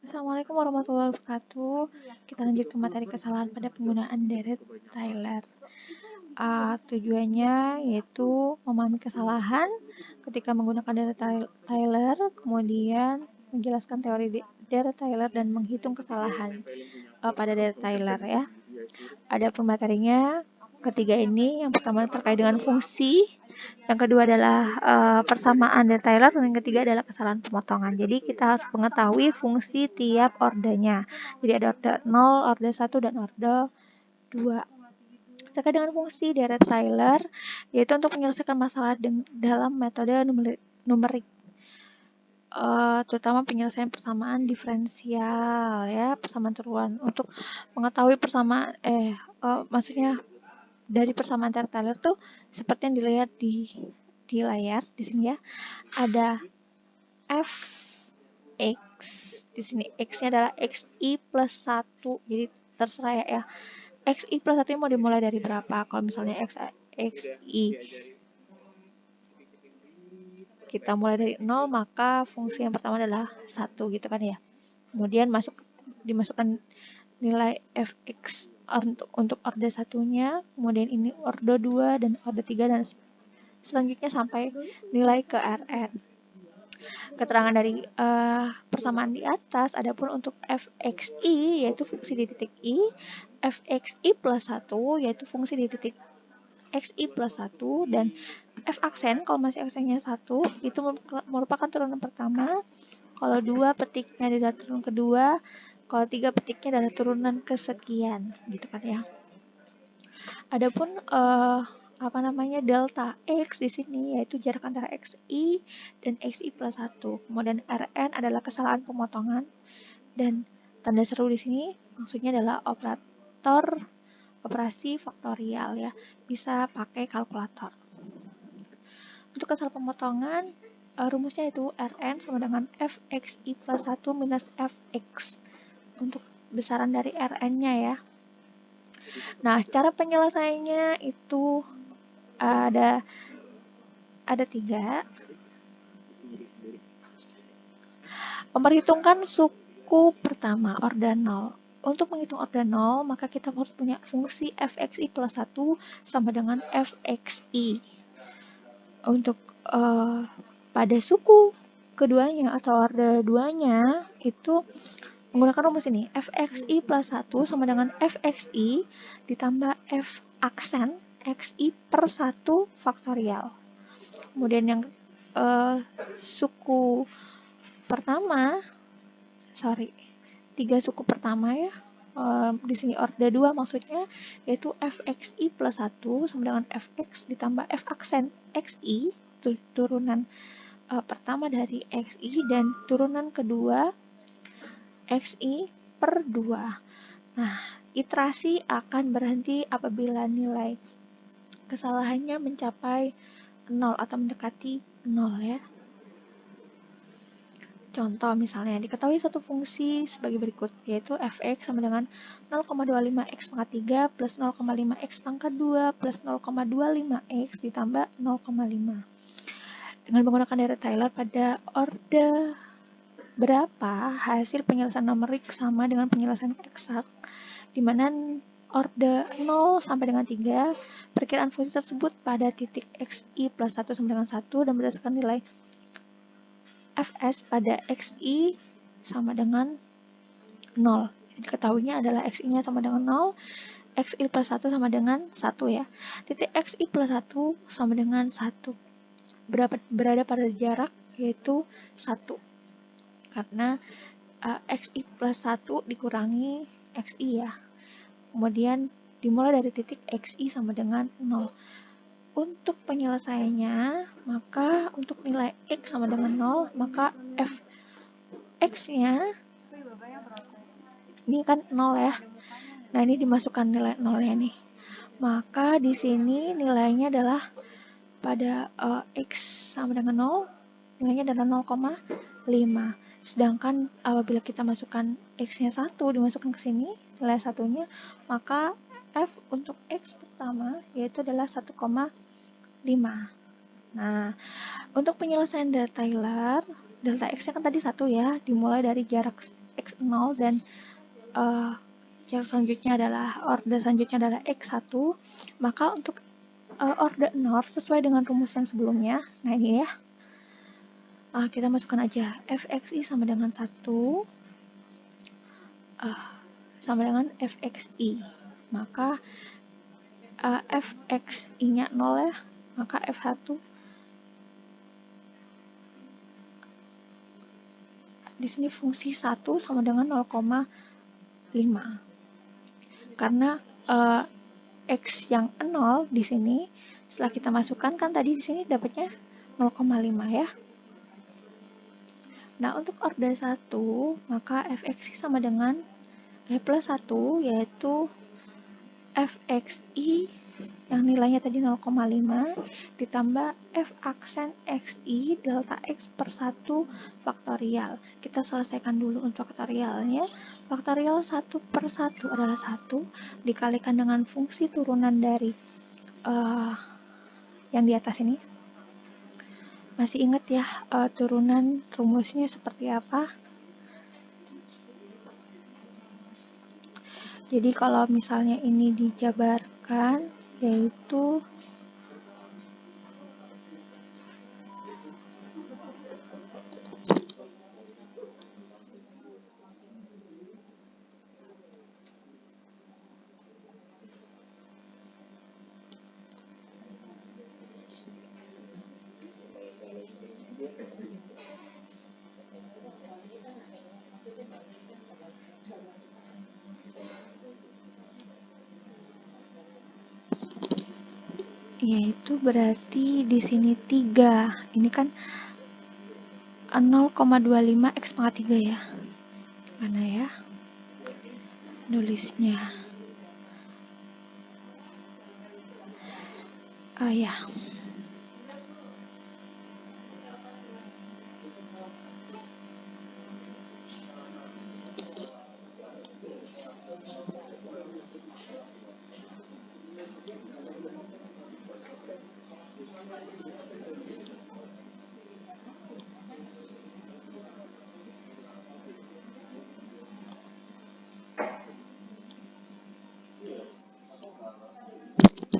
Assalamualaikum warahmatullahi wabarakatuh. Kita lanjut ke materi kesalahan pada penggunaan deret Tyler. Tujuannya yaitu memahami kesalahan ketika menggunakan deret Tyler, kemudian menjelaskan teori deret Tyler dan menghitung kesalahan pada deret Tyler ya. Ada pematerinya. Ketiga ini, yang pertama terkait dengan fungsi, yang kedua adalah persamaan deret Tyler, dan yang ketiga adalah kesalahan pemotongan. Jadi kita harus mengetahui fungsi tiap ordenya. Jadi ada orde 0, orde 1, dan orde 2. Terkait dengan fungsi deret Tyler, yaitu untuk menyelesaikan masalah dalam metode numerik. Terutama penyelesaian persamaan diferensial ya, persamaan turunan. Untuk mengetahui persamaan maksudnya dari persamaan deret Tyler tuh seperti yang dilihat di layar di sini ya. Ada fx, di sini x-nya adalah xi plus 1. Jadi terserah ya. Xi plus 1 mau dimulai dari berapa? Kalau misalnya xi kita mulai dari 0, maka fungsi yang pertama adalah 1 gitu kan ya. Kemudian dimasukkan nilai fx untuk orde satunya, kemudian ini orde 2 dan orde 3 dan selanjutnya sampai nilai ke Rn. Keterangan dari persamaan di atas, adapun untuk fxi yaitu fungsi di titik i, fxi plus 1 yaitu fungsi di titik xi plus 1, dan f aksen kalau masih aksennya 1 itu merupakan turunan pertama, kalau 2 petiknya adalah turunan kedua, kalau 3 petiknya adalah turunan kesekian gitu kan ya. Adapun delta x di sini yaitu jarak antara xi dan xi plus 1. Kemudian Rn adalah kesalahan pemotongan, dan tanda seru di sini maksudnya adalah operasi faktorial ya. Bisa pakai kalkulator. Untuk kesalahan pemotongan, rumusnya itu Rn sama dengan fxi plus 1 minus fx untuk besaran dari Rn-nya ya. Nah, cara penyelesaiannya itu ada 3. Memperhitungkan suku pertama, orde 0. Untuk menghitung orde 0, maka kita harus punya fungsi fxi plus 1 sama dengan fxi. Untuk pada suku keduanya atau orde 2-nya itu menggunakan rumus ini, fxi plus 1 sama dengan fxi ditambah f aksen xi per 1 faktorial. Kemudian yang suku pertama, 3 suku pertama ya, di sini orde 2 maksudnya, yaitu fxi plus 1 sama dengan fx ditambah f aksen xi, turunan pertama dari xi, dan turunan kedua xi per 2. Nah, iterasi akan berhenti apabila nilai kesalahannya mencapai 0 atau mendekati 0 ya. Contoh misalnya, diketahui satu fungsi sebagai berikut, yaitu fx sama dengan 0,25x pangkat 3 plus 0,5x pangkat 2 plus 0,25x ditambah 0,5. Dengan menggunakan deret Tyler pada orde berapa, hasil penyelesaian numerik sama dengan penyelesaian eksak, di mana orde 0 sampai dengan 3, perkiraan fungsi tersebut pada titik xi plus 1 sama dengan 1, dan berdasarkan nilai fs pada xi sama dengan 0. Diketahuinya adalah xi-nya sama dengan 0, xi plus 1 sama dengan 1 ya. Titik xi plus 1 sama dengan 1. Berada pada jarak yaitu 1. Karena xi plus 1 dikurangi xi ya. Kemudian dimulai dari titik xi sama dengan 0. Untuk penyelesaiannya, maka untuk nilai x sama dengan 0, maka f x-nya ini kan 0 ya. Nah, ini dimasukkan nilai 0-nya nih. Maka di sini nilainya adalah pada x sama dengan 0, nilainya adalah 0,5. Sedangkan apabila kita masukkan x-nya 1, dimasukkan ke sini, nilai satunya, maka f untuk x pertama yaitu adalah 1,5. Nah, untuk penyelesaian deret Tyler, delta X-nya kan tadi 1 ya, dimulai dari jarak X0 dan jarak selanjutnya adalah, orde selanjutnya adalah X1, maka untuk orde 0 sesuai dengan rumus yang sebelumnya, nah ini ya, kita masukkan aja fxi sama dengan 1, sama dengan fxi, maka fxi-nya 0 ya, maka f1 di sini fungsi 1 sama dengan 0,5. Karena x yang 0 di sini setelah kita masukkan kan tadi di sini dapatnya 0,5 ya. Nah, untuk orde 1 maka fxi sama dengan plus 1 yaitu fxi yang nilainya tadi 0,5 ditambah f aksen xi delta x per 1 faktorial. Kita selesaikan dulu untuk faktorialnya. Faktorial 1 per 1 adalah 1 dikalikan dengan fungsi turunan dari yang di atas ini. Masih ingat ya turunan rumusnya seperti apa? Jadi kalau misalnya ini dijabarkan, yaitu berarti di sini 3. Ini kan 0,25 X pangkat 3 ya. Mana ya? Nulisnya. Ya.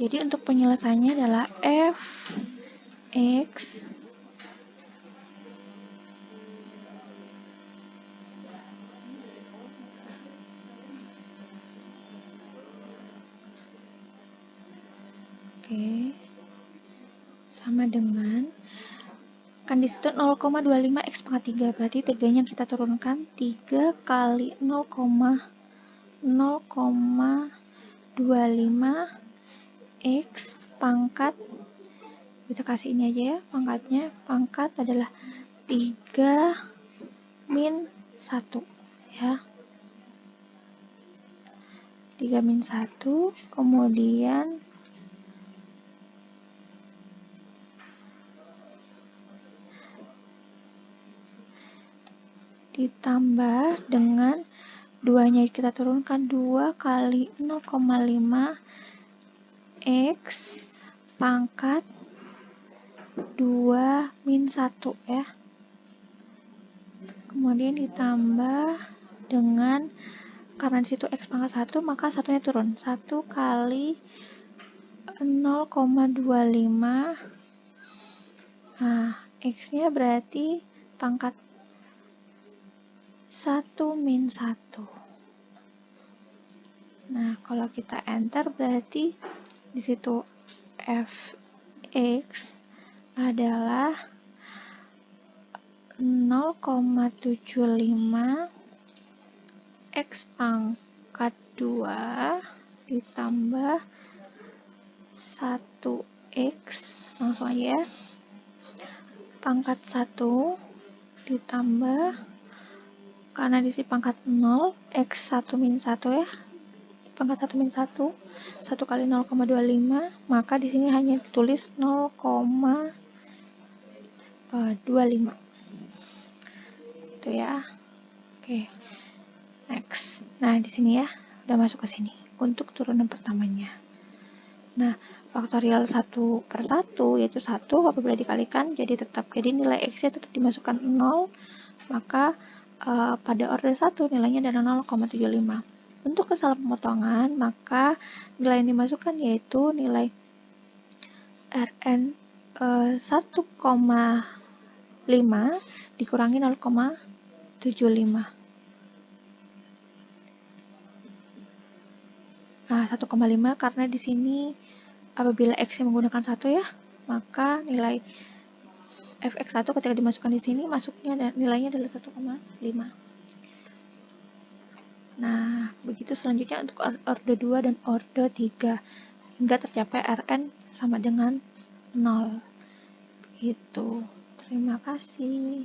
Jadi untuk penyelesaiannya adalah f x sama dengan kan di situ 0,25 X pangkat 3, berarti 3-nya kita turunkan 3 kali 0,25 X pangkat, kita kasih ini aja ya pangkatnya, pangkat adalah 3 min 1 ya, 3 min 1, kemudian ditambah dengan 2-nya kita turunkan 2 kali 0,5 X pangkat 2 min 1 ya. Kemudian ditambah dengan, karena disitu X pangkat 1 maka satunya turun. 1 kali 0,25. Nah, X-nya berarti pangkat 1 min 1. Nah, kalau kita enter berarti di situ fx adalah 0,75 X pangkat 2 ditambah 1X, langsung aja ya, pangkat 1 ditambah, karena di sini pangkat 0, X1 min 1 ya, pangkat 1 min 1, 1 kali 0,25, maka di sini hanya ditulis 0,25. Itu ya. Oke. Next. Nah, di sini ya, udah masuk ke sini untuk turunan pertamanya. Nah, faktorial 1 per 1 yaitu 1 apabila dikalikan jadi tetap. Jadi nilai X-nya tetap dimasukkan 0, maka pada order 1 nilainya adalah 0,75. Untuk kesalahan pemotongan, maka nilai yang dimasukkan yaitu nilai Rn 1,5 dikurangi 0,75. Nah, 1,5 karena di sini apabila X-nya menggunakan 1 ya, maka nilai fx1 ketika dimasukkan di sini masuknya dan nilainya adalah 1,5. Nah, begitu selanjutnya untuk order 2 dan order 3 hingga tercapai Rn sama dengan 0. Itu. Terima kasih.